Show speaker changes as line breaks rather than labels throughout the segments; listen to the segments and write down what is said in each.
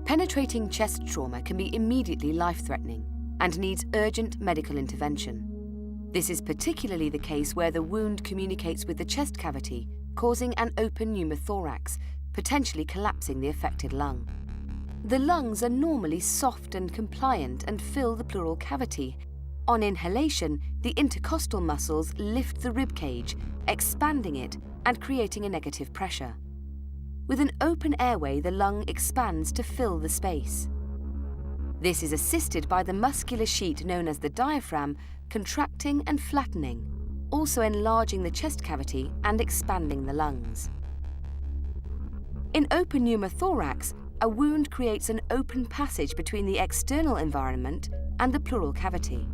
Penetrating chest trauma can be immediately life-threatening and needs urgent medical intervention. This is particularly the case where the wound communicates with the chest cavity, causing an open pneumothorax, potentially collapsing the affected lung. The lungs are normally soft and compliant and fill the pleural cavity. On inhalation, the intercostal muscles lift the rib cage, expanding it and creating a negative pressure. With an open airway, the lung expands to fill the space. This is assisted by the muscular sheet known as the diaphragm contracting and flattening, also enlarging the chest cavity and expanding the lungs. In open pneumothorax, a wound creates an open passage between the external environment and the pleural cavity.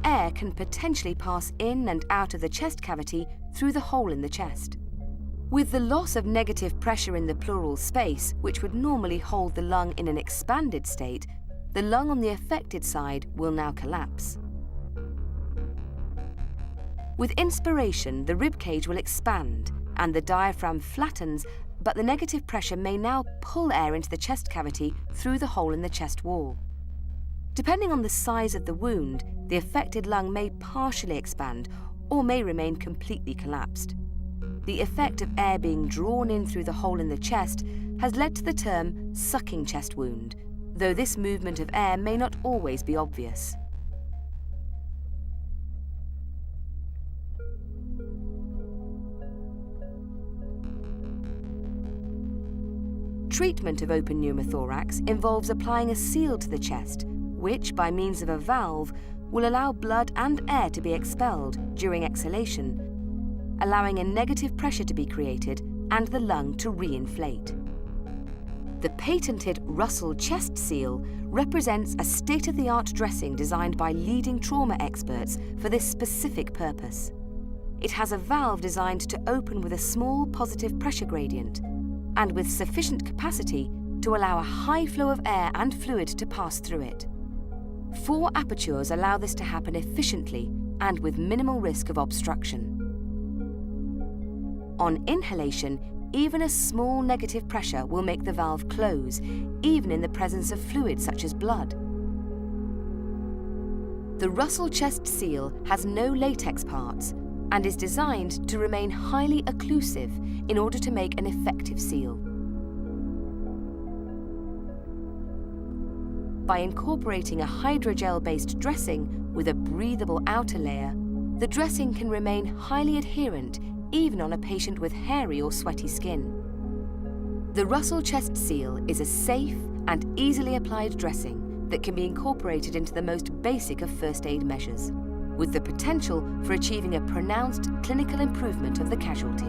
Air can potentially pass in and out of the chest cavity through the hole in the chest. With the loss of negative pressure in the pleural space, which would normally hold the lung in an expanded state, the lung on the affected side will now collapse. With inspiration, the rib cage will expand and the diaphragm flattens, but the negative pressure may now pull air into the chest cavity through the hole in the chest wall. Depending on the size of the wound, the affected lung may partially expand or may remain completely collapsed. The effect of air being drawn in through the hole in the chest has led to the term sucking chest wound, though this movement of air may not always be obvious. Treatment of open pneumothorax involves applying a seal to the chest, which, by means of a valve, will allow blood and air to be expelled during exhalation, allowing a negative pressure to be created and the lung to re-inflate. The patented Russell chest seal represents a state-of-the-art dressing designed by leading trauma experts for this specific purpose. It has a valve designed to open with a small positive pressure gradient and with sufficient capacity to allow a high flow of air and fluid to pass through it. 4 apertures allow this to happen efficiently and with minimal risk of obstruction. On inhalation, even a small negative pressure will make the valve close, even in the presence of fluid such as blood. The Russell chest seal has no latex parts and is designed to remain highly occlusive in order to make an effective seal. By incorporating a hydrogel-based dressing with a breathable outer layer, the dressing can remain highly adherent even on a patient with hairy or sweaty skin. The Russell chest seal is a safe and easily applied dressing that can be incorporated into the most basic of first aid measures, with the potential for achieving a pronounced clinical improvement of the casualty.